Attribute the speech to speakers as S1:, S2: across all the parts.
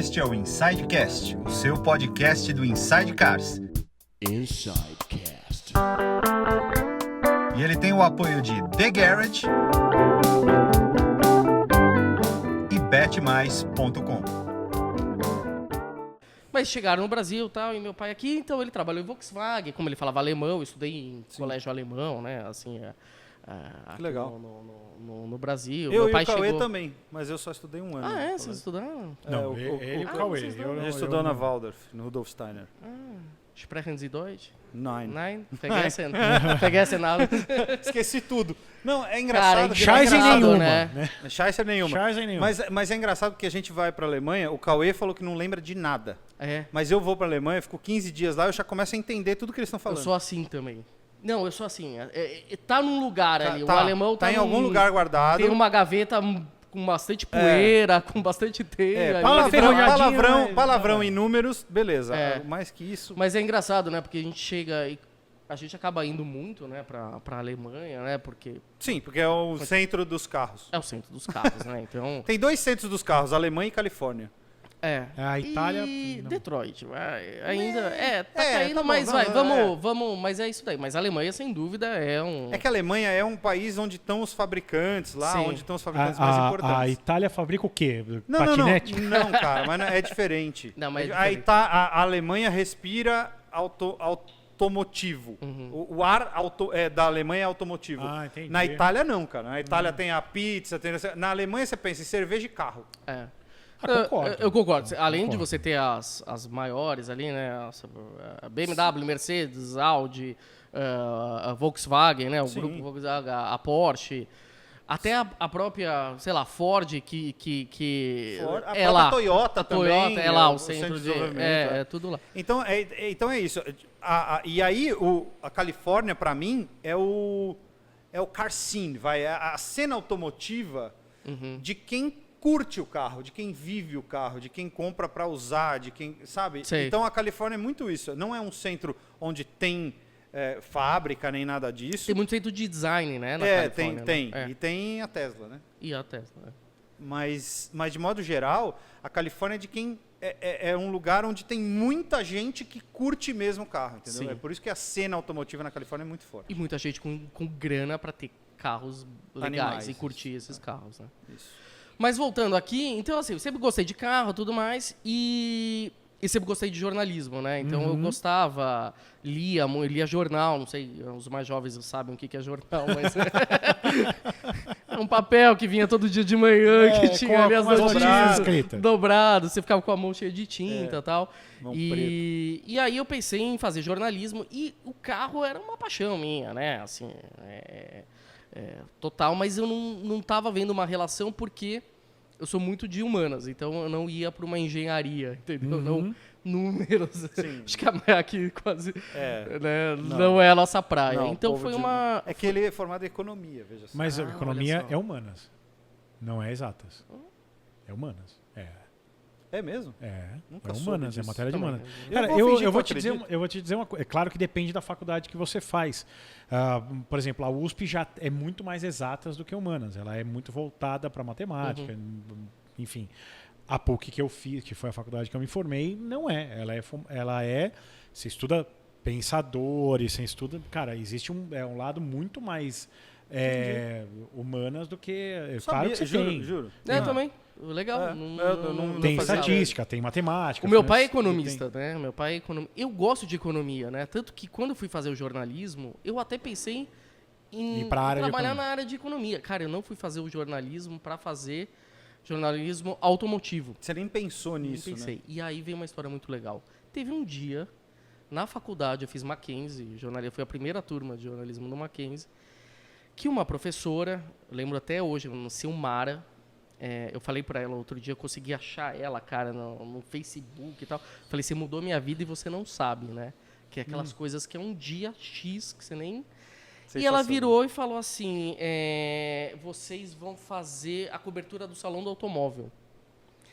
S1: Este é o Insidecast, o seu podcast do Inside Cars.
S2: Insidecast.
S1: E ele tem o apoio de The Garage e betmais.com.
S3: Mas chegaram no Brasil e tal, e meu pai aqui, então ele trabalhou em Volkswagen, como ele falava alemão, eu estudei em colégio alemão, né, assim,
S4: que legal.
S3: No Brasil.
S4: Eu
S3: meu pai
S4: e o Cauê
S3: chegou...
S4: também, mas eu só estudei um ano.
S3: Ah, é? Vocês estudaram?
S5: Não, ele e o Cauê.
S4: Ele estudou na Waldorf, no Rudolf Steiner.
S3: Sprechen Sie Deutsch?
S4: Nein.
S3: Nein? Vergessen alles.
S4: Esqueci tudo. Não, é engraçado.
S5: Scheiße nenhuma,
S3: né?
S4: Scheiße nenhuma.
S5: Scheiße nenhuma.
S4: Mas é engraçado porque a gente vai pra Alemanha, o Cauê falou que não lembra de nada.
S3: É.
S4: Mas eu vou pra Alemanha, fico 15 dias lá, eu já começo a entender tudo que eles estão
S3: Eu
S4: falando.
S3: sou assim também. Não, eu sou assim. Tá num lugar ali.
S4: Tá,
S3: o alemão tá
S4: em algum lugar guardado.
S3: Tem uma gaveta com bastante poeira, com bastante teia.
S4: Palavrão em números, beleza.
S3: É.
S4: Mais que isso.
S3: Mas é engraçado, né? Porque a gente chega e a gente acaba indo muito, né, pra Alemanha, né? Porque
S4: Sim, porque é o centro dos carros.
S3: é o centro dos carros, né? Então,
S4: Tem dois centros dos carros, Alemanha e Califórnia.
S5: A Itália...
S3: E
S5: não.
S3: Detroit. Ainda. Tá
S4: É,
S3: caindo,
S4: tá bom,
S3: mas
S4: vamos,
S3: vamos. Mas é isso daí. Mas a Alemanha, sem dúvida, é um.
S4: É que a Alemanha é um país onde estão os fabricantes lá,
S3: Sim.
S4: onde estão os fabricantes mais
S5: A
S4: importantes.
S5: Itália fabrica o quê?
S4: Não,
S5: Patinete?
S4: não, cara, mas é diferente.
S3: Não, mas é
S4: a,
S3: diferente.
S4: a Alemanha respira automotivo. O ar da Alemanha é automotivo.
S5: Ah, entendi.
S4: Na Itália não, cara. Na Itália tem a pizza, na Alemanha você pensa em cerveja e carro.
S3: É.
S5: Concordo.
S3: Eu concordo. Além de
S5: Concordo.
S3: você ter as maiores ali, né? A BMW, Mercedes, Audi, a Volkswagen, né? O
S4: Sim.
S3: grupo Volkswagen, a Porsche. Até a própria, sei lá, Ford, que
S4: A
S3: é
S4: própria
S3: lá.
S4: Toyota também.
S3: Toyota, é lá o
S4: centro
S3: centro
S4: de
S3: de...
S4: desenvolvimento.
S3: É tudo lá.
S4: Então é isso. E aí, a Califórnia, pra mim, é o car scene, a cena automotiva de quem curte o carro, de quem vive o carro, de quem compra pra usar, de quem, sabe?
S3: Sei.
S4: Então a Califórnia é muito isso. Não é um centro onde tem fábrica nem nada disso.
S3: Tem muito centro de design, né? Na Califórnia,
S4: tem.
S3: né?
S4: E tem a Tesla, né?
S3: E a Tesla, né?
S4: Mas de modo geral, a Califórnia é de quem é um lugar onde tem muita gente que curte mesmo o carro, entendeu?
S3: Sim.
S4: É por isso que a cena automotiva na Califórnia é muito forte.
S3: E muita gente com grana pra ter carros legais
S4: Animais,
S3: e curtir
S4: isso.
S3: esses carros, né?
S4: Isso.
S3: Mas voltando aqui, então assim, eu sempre gostei de carro e tudo mais, e sempre gostei de jornalismo, né? Então eu gostava, lia jornal, não sei, os mais jovens sabem o que é jornal, mas é um papel que vinha todo dia de manhã, que tinha ali as
S5: com as notícias
S3: notícias
S5: escritas.
S3: dobrado, você ficava com a mão cheia de tinta e tal.
S4: mão
S3: E aí eu pensei em fazer jornalismo, e o carro era uma paixão minha, né? Assim, total, mas eu não estava vendo uma relação porque eu sou muito de humanas, então eu não ia para uma engenharia, entendeu? Não números. Acho que aqui quase né, não é a nossa praia.
S4: Não,
S3: então
S4: povo
S3: foi
S4: de-
S3: uma...
S4: É que ele é formado em economia, veja só.
S5: Mas a
S3: olha
S5: economia
S3: só.
S5: é humanas. Não é exatas. É humanas.
S4: É mesmo? Nunca
S5: É
S4: soube
S5: humanas, é
S4: disso.
S5: matéria de
S3: Também.
S5: humanas.
S4: Eu
S5: Cara,
S4: vou
S5: eu,
S4: fingir
S5: eu
S4: que
S5: vou
S4: eu
S5: te dizer,
S4: acredito.
S5: eu vou te dizer uma coisa. É claro que depende da faculdade que você faz. Por exemplo, a USP já é muito mais exatas do que humanas. Ela é muito voltada para matemática, enfim. A PUC que eu fiz, que foi a faculdade que eu me formei, não é. Ela é você estuda pensadores, você estuda... Cara, existe um lado muito mais humanas do que... Claro que você tem.
S4: Juro.
S3: também. Legal.
S4: É,
S3: não-
S4: eu
S3: não-
S5: Tem
S4: fazia
S5: estatística, tem matemática.
S3: O meu pai é
S5: tem-
S3: economista, né? Meu pai é economista. Eu gosto de economia, né? Tanto que quando eu fui fazer o jornalismo, eu até pensei em
S5: Ir pra área de
S3: trabalhar
S5: economia.
S3: na área de economia. Cara, eu não fui fazer o jornalismo para fazer jornalismo automotivo.
S4: Você nem pensou
S3: Não
S4: nisso,
S3: pensei.
S4: né?
S3: E aí veio uma história muito legal. Teve um dia, na faculdade, eu fiz Mackenzie, eu fui a primeira turma de jornalismo no Mackenzie, que uma professora, eu lembro até hoje, Silmara, eu falei pra ela outro dia, eu consegui achar ela, cara, no Facebook e tal. Falei, você mudou minha vida e você não sabe, né? Que é aquelas coisas que é um dia X que você nem... E ela virou e falou assim, vocês vão fazer a cobertura do Salão do Automóvel.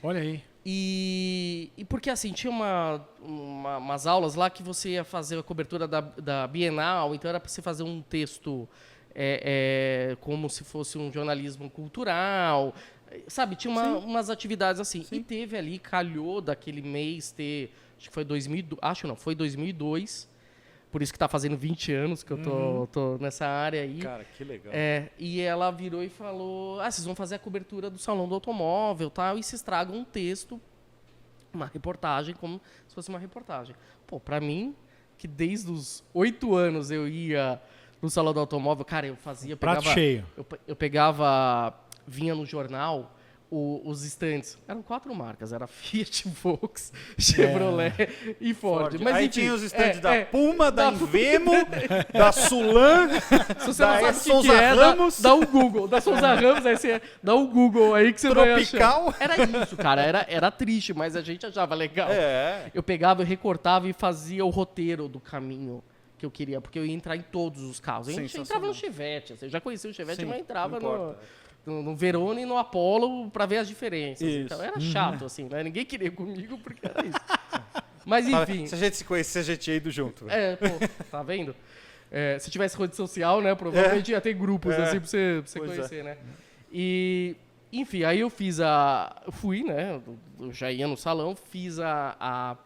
S5: Olha aí.
S3: E porque assim, tinha umas aulas lá que você ia fazer a cobertura da Bienal, então era para você fazer um texto como se fosse um jornalismo cultural, sabe? Tinha umas atividades assim. E teve ali, calhou daquele mês ter, acho que foi 2002, foi 2002, por isso que tá fazendo 20 anos que eu tô nessa área aí.
S4: Cara, que legal.
S3: E ela virou e falou, vocês vão fazer a cobertura do Salão do Automóvel, tal, e se estraga um texto, uma reportagem, como se fosse uma reportagem. Pô, pra mim, que desde os 8 anos eu ia no Salão do Automóvel, cara, eu fazia...
S5: Prato cheio.
S3: Eu pegava, vinha no jornal, os estandes. Eram 4 marcas, era Fiat, Volks, Chevrolet e Ford. Mas,
S4: aí
S3: enfim,
S4: tinha os estandes da Puma, da Invemo, da Sulan,
S3: se você não
S4: da
S3: sabe o que
S4: Souza
S3: é,
S4: Ramos.
S3: dá o Google. Da Souza Ramos, aí você dá o Google aí que você vai
S4: Tropical.
S3: achar. Era isso, cara. Era triste, mas a gente achava legal.
S4: É.
S3: Eu pegava, eu recortava e fazia o roteiro do caminho que eu queria, porque eu ia entrar em todos os carros. A gente entrava no Chevette. Você já conhecia o Chevette, mas entrava no Verona e no Apollo pra ver as diferenças.
S4: Isso.
S3: Então era chato, assim, né? Ninguém queria comigo porque era isso. Mas enfim.
S4: Se a gente se conhecesse, a gente ia ido junto. Velho.
S3: Pô, tá vendo? Se tivesse rede social, né? Provavelmente ia ter grupos assim pra você conhecer, né? E, enfim, aí eu fiz fui, né? Eu já ia no salão, fiz a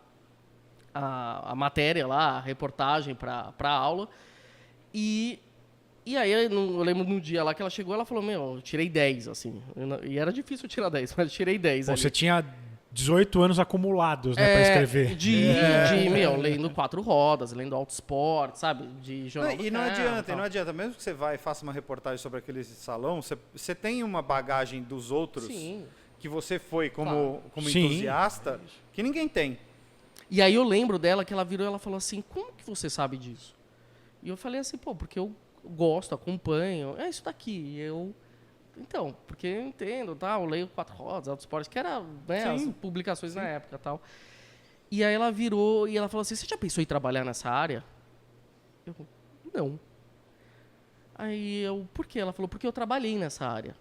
S3: matéria lá, a reportagem pra aula. E aí, eu lembro no dia lá que ela chegou, ela falou, eu tirei 10, assim. E era difícil tirar 10, mas eu tirei 10 ali.
S5: Você tinha 18 anos acumulados, né, pra escrever.
S3: Lendo 4 rodas, lendo Autosport, sabe? De jornal do
S4: E não
S3: carro,
S4: adianta,
S3: tal.
S4: não adianta. Mesmo que você vá e faça uma reportagem sobre aquele salão, você tem uma bagagem dos outros
S3: Sim.
S4: que você foi como
S5: Sim.
S4: entusiasta que ninguém tem.
S3: E aí eu lembro dela que ela virou e ela falou assim, como que você sabe disso? E eu falei assim, porque eu gosto, acompanho, é isso daqui. Então, porque eu entendo, eu leio 4 rodas, Autosport, que era, né, as publicações na época, tal. E aí ela virou e ela falou assim, você já pensou em trabalhar nessa área? Eu, não. Aí por quê? Ela falou, porque eu trabalhei nessa área.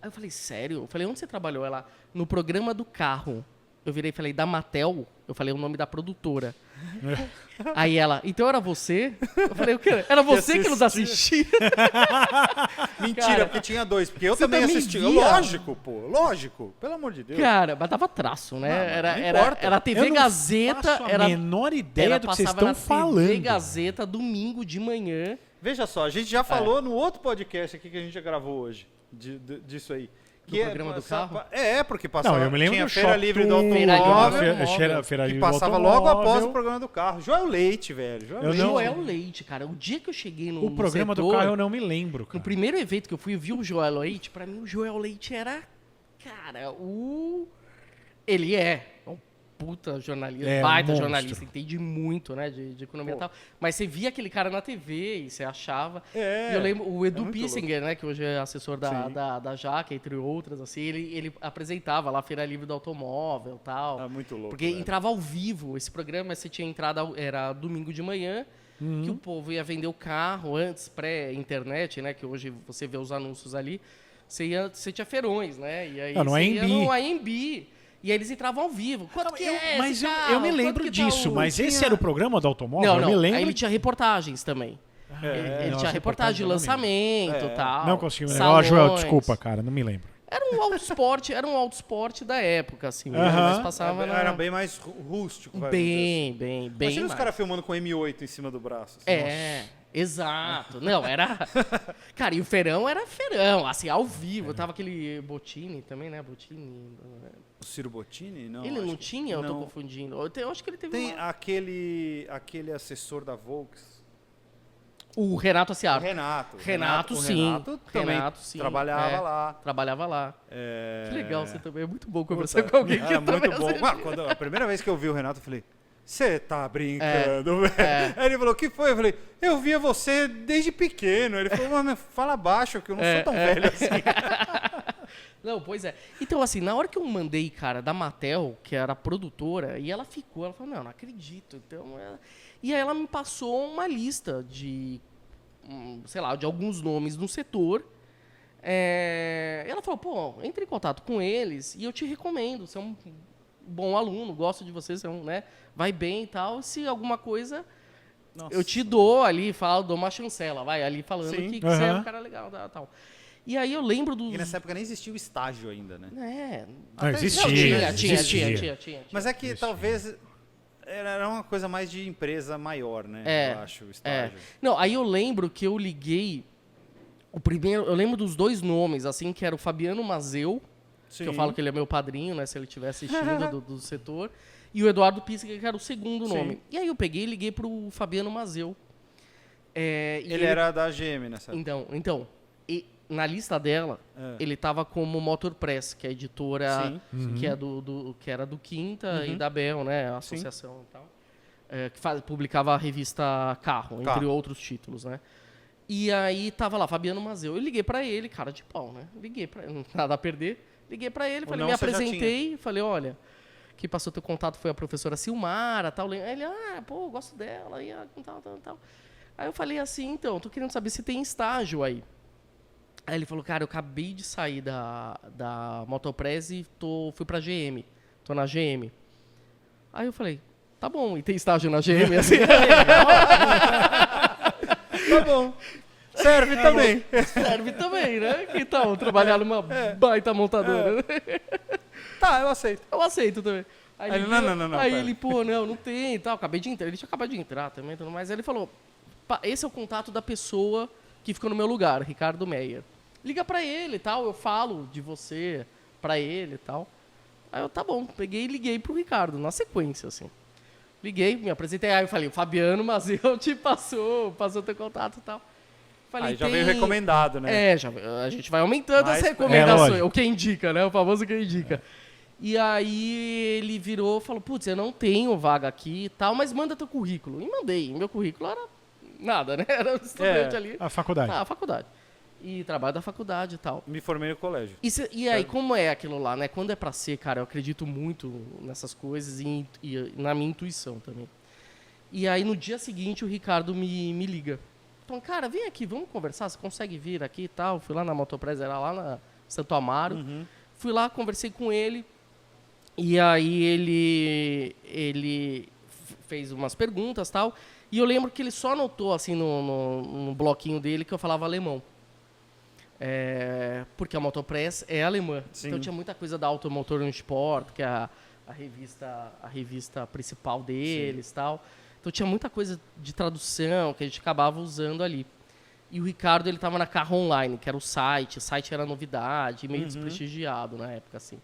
S3: Aí eu falei, sério? Eu falei, onde você trabalhou? Ela, no programa do carro. Eu virei e falei, da Mattel? Eu falei o nome da produtora. Aí ela, então era você? Eu falei, o quê? Era você que nos assistia?
S4: Mentira,
S3: Cara,
S4: porque tinha 2. Porque eu
S3: você
S4: também
S3: também
S4: assisti.
S3: via?
S4: Lógico. Pelo amor de Deus.
S3: Cara, mas dava traço, né?
S4: Não importa.
S3: Era TV
S5: Eu não
S3: Gazeta.
S5: faço a menor ideia do que vocês
S3: passava
S5: estão
S3: na
S5: falando.
S3: TV Gazeta, domingo de manhã.
S4: Veja só, a gente já falou no outro podcast aqui que a gente já gravou hoje, disso aí.
S3: Do programa do carro?
S4: Porque passava,
S5: Não, eu me lembro
S4: tinha
S5: do
S4: Feira
S5: Shop
S4: Livre do
S5: Tour,
S4: Automóvel,
S5: Feira
S4: que
S5: Livre do
S4: passava
S5: Automóvel.
S4: logo após o programa do carro. Joel Leite, velho.
S5: Eu não-
S3: Joel Leite, cara. O dia que eu cheguei no
S5: O programa do
S3: setor,
S5: carro eu não me lembro,
S3: no
S5: cara.
S3: primeiro evento que eu fui, eu vi o Joel Leite. Pra mim, o Joel Leite era, cara, ele é um puta jornalista,
S5: É, um
S3: baita
S5: monstro.
S3: jornalista, entende muito, né, de economia e tal. Mas você via aquele cara na TV e você achava... E eu lembro, o Edu
S4: muito
S3: Pissinger, né, que hoje é assessor da Jaca, entre outras, assim, ele apresentava lá a Feira Livre do Automóvel e tal.
S4: Muito louco.
S3: Porque entrava ao vivo esse programa, você tinha entrada, era domingo de manhã, que o povo ia vender o carro antes, pré-internet, né? Que hoje você vê os anúncios ali. Você tinha feirões, né? E aí
S5: No
S3: você ia
S5: AMB.
S3: no AMB. E aí eles entravam ao vivo. Quanto que é
S5: Mas
S3: esse
S5: eu
S3: carro?
S5: me
S3: Quanto
S5: lembro
S3: que tá
S5: disso,
S3: o-
S5: mas esse era o programa do automóvel?
S3: Não,
S5: Eu
S3: não.
S5: me lembro.
S3: Aí ele tinha reportagens também. Ele tinha reportagem de lançamento e tal.
S5: Não consigo lembrar.
S3: salões.
S5: Ó, Joel, desculpa, cara, não me lembro.
S3: Era um autosport da época, assim.
S5: Aham.
S3: Mas passava
S4: Era bem mais rústico. vai, vamos dizer
S3: bem
S4: assim. Imagina os
S3: mais.
S4: caras filmando com M8 em cima do braço. assim.
S3: Exato. Não, era... Cara, e o feirão era feirão, assim, ao vivo. Tava aquele Bottini também, né? Bottini...
S4: O Ciro Bottini? Não,
S3: Ele
S4: acho
S3: não
S4: que-
S3: tinha? Eu tô
S4: não.
S3: confundindo. Eu acho que ele teve
S4: Tem
S3: uma...
S4: aquele assessor da Volks.
S3: O Renato Aciar.
S4: Renato,
S3: Renato,
S4: o
S3: sim.
S4: Renato também
S3: Renato, sim.
S4: trabalhava lá.
S3: Trabalhava lá.
S4: É...
S3: Que legal, você também. É muito bom conversar com alguém que
S4: Era muito
S3: também
S4: bom.
S3: assiste.
S4: Mano, a primeira vez que eu vi o Renato, eu falei, você tá brincando, velho? Aí ele falou, o que foi? Eu falei, eu via você desde pequeno. Ele falou, mas fala baixo, que eu não sou tão velho assim.
S3: Não, pois é. Então, assim, na hora que eu mandei, cara, da Mattel, que era a produtora, e ela ficou, ela falou, não acredito. Então, e aí ela me passou uma lista de, sei lá, de alguns nomes no setor. Ela falou, pô, entre em contato com eles e eu te recomendo. Você é um bom aluno, gosto de você, você é né, vai bem e tal. Se alguma coisa,
S4: Nossa.
S3: Eu te dou ali, dou uma chancela, vai, ali falando
S4: Sim.
S3: que você é um cara legal, tal. E aí eu lembro dos...
S4: E nessa época nem existia o estágio ainda, né?
S5: Não, existia.
S3: Tinha.
S4: Mas é que
S5: Existia.
S4: talvez era uma coisa mais de empresa maior, né? Eu acho, o estágio.
S3: Não, aí eu lembro que eu liguei... eu lembro dos dois nomes, assim, que era o Fabiano Mazeu,
S4: Sim.
S3: que eu falo que ele é meu padrinho, né, se ele estiver assistindo do setor, e o Eduardo Písega, que era o segundo
S4: Sim.
S3: nome. E aí eu peguei e liguei pro Fabiano Mazeu. E
S4: Ele era da GM nessa época.
S3: Então, e na lista dela, ele tava como Motor Press, que é a editora que, é que era do Quinta e da Bel, né, a associação e tal, que publicava a revista Carro, entre outros títulos, né. E aí tava lá, Fabiano Mazeu. Eu liguei pra ele, cara de pau, né? Nada a perder. Liguei pra ele, falei, me apresentei, falei, olha, quem passou teu contato foi a professora Silmara, tal. Aí ele, pô, gosto dela, e tal. Aí eu falei assim, então, tô querendo saber se tem estágio aí. Aí ele falou, cara, eu acabei de sair da Motopress e fui pra GM. Tô na GM. Aí eu falei, tá bom, e tem estágio na GM? Assim,
S4: Tá bom. Serve também.
S3: serve também, né? Que tal trabalhar numa baita montadora?
S4: Tá, eu aceito.
S3: Eu aceito também. Aí ele,
S4: não,
S3: aí
S4: pera.
S3: ele, pô, não tem e tal. Acabei de entrar. Ele tinha acabado de entrar também, tudo mais. Aí ele falou, esse é o contato da pessoa que ficou no meu lugar, Ricardo Meyer. Liga pra ele e tal, eu falo de você pra ele e tal. Aí eu, tá bom, peguei e liguei pro Ricardo, na sequência, assim. Liguei, me apresentei, aí eu falei, o Fabiano Mazeu te passou teu contato e tal. Falei,
S4: Aí já veio recomendado, né?
S3: A gente vai aumentando
S4: Mas-
S3: as recomendações.
S5: lógico.
S3: O quem indica, né? O famoso quem indica. E aí ele virou e falou, putz, eu não tenho vaga aqui e tal, mas manda teu currículo. E mandei. Meu currículo era nada, né? Era um estudante ali.
S5: A faculdade.
S3: A faculdade. E trabalho da faculdade e tal.
S4: Me formei no colégio.
S3: E aí, como é aquilo lá, né? Quando é pra ser, cara, eu acredito muito nessas coisas e na minha intuição também. E aí, no dia seguinte, o Ricardo me liga. Então, cara, vem aqui, vamos conversar, você consegue vir aqui e tal. Fui lá na Motopress, era lá na Santo Amaro. Fui lá, conversei com ele. E aí, ele fez umas perguntas e tal. E eu lembro que ele só notou, assim, no bloquinho dele, que eu falava alemão. Porque a Motopress é alemã.
S4: Sim.
S3: Então tinha muita coisa da Automotor und Sport, que é a revista principal deles e tal. Então tinha muita coisa de tradução que a gente acabava usando ali. E o Ricardo, ele estava na Carro Online, que era o site. O site era novidade, meio desprestigiado na época, assim.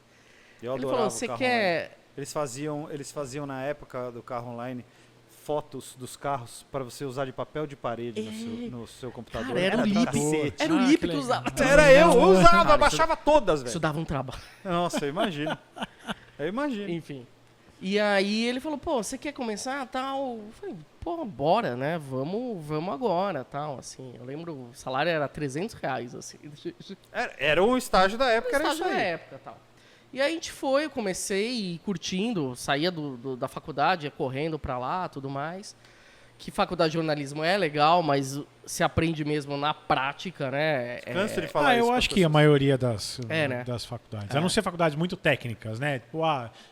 S4: Eu
S3: Ele
S4: adorava
S3: falou,
S4: o
S3: você
S4: carro
S3: quer...
S4: online. Eles faziam na época do carro online fotos dos carros para você usar de papel de parede no seu computador.
S3: Cara, era o
S4: do
S3: Lipe.
S4: cacete.
S3: Era o
S5: Ah,
S3: Lipe
S5: que
S3: que usava.
S4: Era eu usava,
S3: Cara,
S4: baixava todas,
S3: Isso
S4: velho.
S3: dava um trabalho.
S4: Nossa, eu imagino. Eu imagino.
S3: Enfim. E aí ele falou, pô, você quer começar, tal? Eu falei, pô, bora, né? Vamos agora, tal, assim. Eu lembro, o salário era R$300, assim.
S4: Era um estágio da época, era isso
S3: Estágio da
S4: aí.
S3: época, tal. E aí a gente foi, eu comecei curtindo, saía da faculdade, ia correndo pra lá, tudo mais. Que faculdade de jornalismo é legal, mas se aprende mesmo na prática, né?
S4: Canso de falar isso.
S5: Eu
S4: com as
S5: acho que a
S4: pessoas.
S5: maioria das
S3: né?
S5: faculdades. A não ser faculdades muito técnicas, né? Tipo,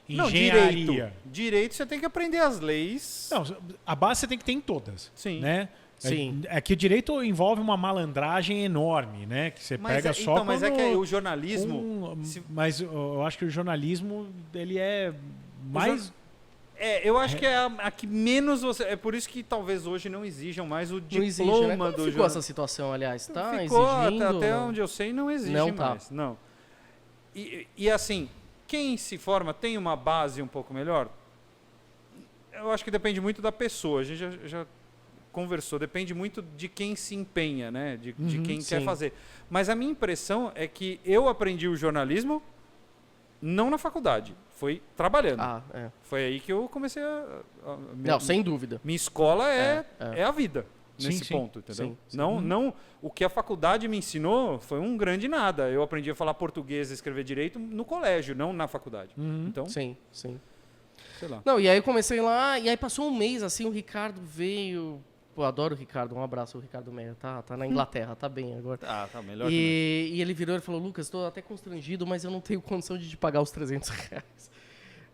S4: Não,
S5: engenharia.
S4: Direito você tem que aprender as leis.
S5: Não, a base você tem que ter em todas.
S4: Sim.
S5: Né?
S3: Sim.
S5: É que o direito envolve uma malandragem enorme, né? Que você pega só
S4: então, mas é
S5: quando-
S4: que o jornalismo...
S5: Mas eu acho que o jornalismo, ele é mais...
S4: eu acho que é a que menos você... É por isso que talvez hoje não exijam mais o
S3: Não
S4: diploma
S3: exige, né? Como
S4: do
S3: ficou
S4: jornalismo.
S3: essa situação, aliás? Tá
S4: Ficou,
S3: exigindo?
S4: até onde eu sei, não exige
S3: Não tá.
S4: mais. Não. E assim, quem se forma tem uma base um pouco melhor? Eu acho que depende muito da pessoa. A gente já conversou. Depende muito de quem se empenha, né? De quem quer
S3: sim.
S4: fazer. Mas a minha impressão é que eu aprendi o jornalismo não na faculdade. Foi trabalhando. Foi aí que eu comecei
S3: Não, sem dúvida.
S4: minha escola é a vida
S5: Sim,
S4: nesse
S5: sim.
S4: ponto, entendeu?
S3: Sim, sim.
S4: Não, o que a faculdade me ensinou foi um grande nada. Eu aprendi a falar português e escrever direito no colégio, não na faculdade. Então,
S3: Sim.
S4: sei lá.
S3: Não, e aí eu comecei lá, e aí passou um mês, assim, o Ricardo veio... Pô, adoro o Ricardo, um abraço, o Ricardo Meia. Tá na Inglaterra, tá bem agora.
S4: Tá melhor que
S3: E ele virou e falou, Lucas, estou até constrangido, mas eu não tenho condição de te pagar os R$300.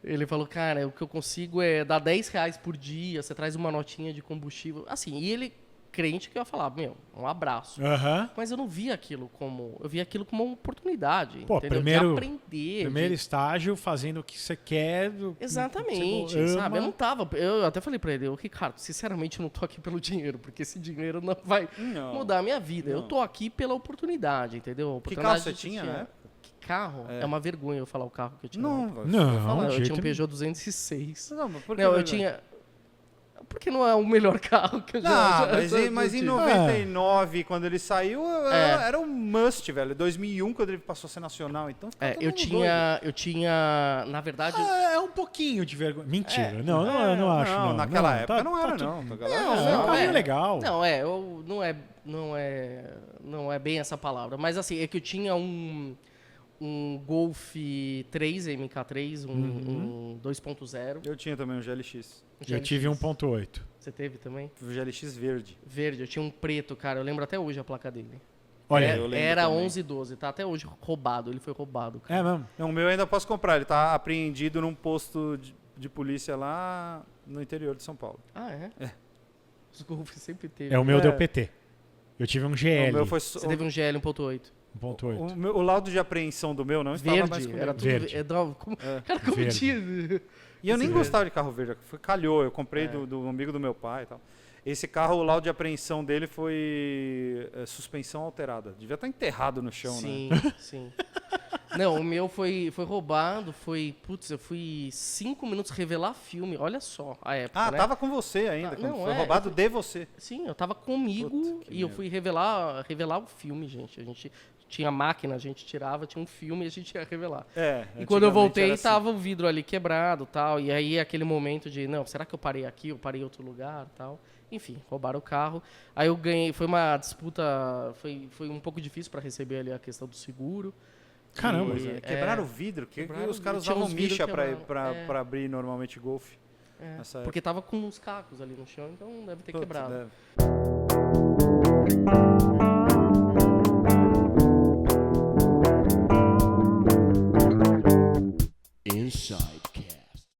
S3: Ele falou, cara, o que eu consigo é dar R$10 por dia, você traz uma notinha de combustível. Assim, e ele, crente, que eu ia falar, meu, um abraço.
S5: Aham.
S3: Mas eu não via aquilo como... Eu via aquilo como uma oportunidade,
S5: Pô,
S3: entendeu?
S5: primeiro-
S3: de aprender.
S5: Primeiro estágio, fazendo o que você quer.
S3: Exatamente,
S5: você ama.
S3: sabe? Eu não tava... Eu até falei pra ele, Ricardo, sinceramente eu não tô aqui pelo dinheiro, porque esse dinheiro não vai
S4: Não.
S3: mudar a minha vida. Eu
S4: Não.
S3: tô aqui pela oportunidade, entendeu? A
S4: Que
S3: oportunidade
S4: carro você
S3: de
S4: tinha,
S3: assistir.
S4: né?
S3: Que carro? É uma vergonha eu falar o carro que eu tinha.
S4: Não,
S5: Não,
S3: Falar,
S5: de
S3: eu tinha
S5: jeito
S3: um Peugeot 206.
S4: Não, mas por que
S3: Não, eu
S4: verdade?
S3: tinha... Porque não é o melhor carro que eu já...
S4: Ah,
S3: já
S4: mas em
S3: tive.
S4: 99, quando ele saiu,
S3: É.
S4: era um must, velho. 2001, quando ele passou a ser nacional, então ficava todo
S3: Eu
S4: mundo doido.
S3: tinha, na verdade...
S5: Ah, é um pouquinho de vergonha. Mentira. Não, eu não acho. Não,
S4: naquela época
S5: tá-
S4: não
S5: tá
S4: era,
S5: tudo-
S4: não.
S5: É um carrinho legal.
S3: Não é bem essa palavra. Mas assim, é que eu tinha um Golf 3, MK3, um 2.0.
S4: Eu tinha também um GLX.
S5: Eu tive 1.8.
S3: Você teve também?
S4: O GLX verde.
S3: Verde, eu tinha um preto, cara. Eu lembro até hoje a placa dele.
S5: Olha,
S4: eu lembro
S3: Era
S4: também.
S3: 1112, tá até hoje roubado. Ele foi roubado, cara.
S5: é mesmo.
S4: Não, o meu eu ainda posso comprar. Ele tá apreendido num posto de polícia lá no interior de São Paulo.
S3: Ah, é? Os Golf sempre teve.
S5: É, o meu
S4: É.
S5: deu PT. Eu tive um GL
S4: O meu foi
S3: Você teve um GL 1.8.
S5: 1.8.
S4: o laudo de apreensão do meu não estava mais
S3: Verde,
S4: comigo.
S3: era tudo
S5: Verde.
S3: Cara, como
S5: Verde.
S3: tinha...
S4: E eu nem
S3: Esse
S4: gostava de carro verde. Calhou, eu comprei
S3: É.
S4: do amigo do meu pai e tal. Esse carro, o laudo de apreensão dele foi suspensão alterada. Devia estar enterrado no chão, né?
S3: Sim, sim. Não, o meu foi roubado, eu fui 5 minutos revelar filme, olha só a época,
S4: Ah,
S3: né?
S4: tava com você ainda,
S3: Ah,
S4: quando
S3: não,
S4: foi
S3: é,
S4: roubado de você.
S3: Sim, eu tava comigo
S4: Puta, que
S3: e eu
S4: merda.
S3: fui revelar o filme, gente. A gente tinha máquina, a gente tirava, tinha um filme e a gente ia revelar. E quando eu
S4: antigamente
S3: voltei,
S4: era assim.
S3: tava o vidro ali quebrado tal. E aí aquele momento de, não, será que eu parei aqui? Eu parei em outro lugar tal. Enfim, roubaram o carro. Aí eu ganhei, foi uma disputa, foi um pouco difícil para receber ali a questão do seguro.
S5: Caramba.
S4: Pois é. Quebraram o vidro, que
S3: quebraram
S4: os
S3: o
S4: caras
S3: vidro, tinha
S4: usavam
S3: uns vidros
S4: micha pra
S3: quebrados.
S4: pra abrir normalmente Golf.
S3: É,
S4: Nessa
S3: porque tava com uns cacos ali no chão, então deve ter
S4: Puta,
S3: quebrado.
S4: deve.